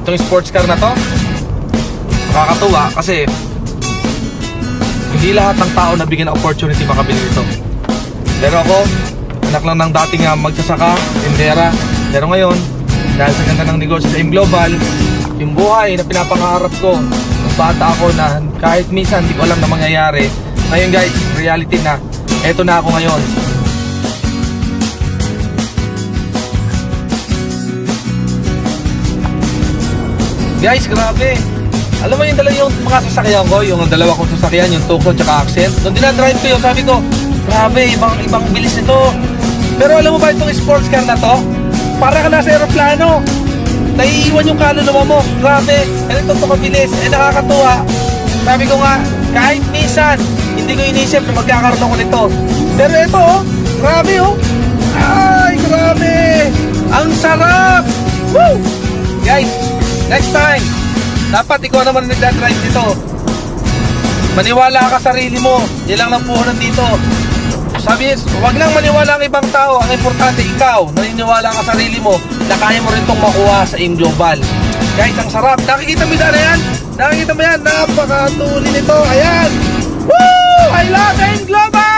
itong sports car na to, nakakatuwa kasi hindi lahat ng tao nabigyan ng opportunity makabili nito. Pero ako, anak lang ng dating magsasaka, tindera. Pero ngayon, dahil sa ganda ng negosyo sa AIM Global, yung buhay na pinapangarap ko nung bata ako na kahit minsan hindi ko alam na mangyayari, ngayon guys, reality na. Eto na ako ngayon. Guys, grabe. Alam mo yung yung mga sasakyan ko, yung dalawa kong sasakyan, yung Tucson tsaka Accent. Nung dinadrive ko yun, sabi ko, grabe, ibang bilis nito. Pero alam mo ba itong sports car na to? Para ka nasa aeroplano. Naiiwan yung kaluluwa mo. Grabe, ganito ito kabilis. Nakakatuwa. Sabi ko nga, kahit minsan, hindi ko inisip na magkakaroon ako nito. Pero ito, grabe Ay, grabe. Ang sarap. Woo! Guys, next time, dapat ikaw naman nagdadrive dito. Maniwala ka sa sarili mo. Yan lang ng puhunan dito. Sabi, wag lang maniwala ang ibang tao. Ang importante, ikaw, naniniwala ka sa sarili mo na kaya mo rin itong makuha sa AIM Global. Guys, ang sarap. Nakikita mo na yan? Nakikita mo yan? Napakatuli nito. Ayan. Woo! I love AIM Global!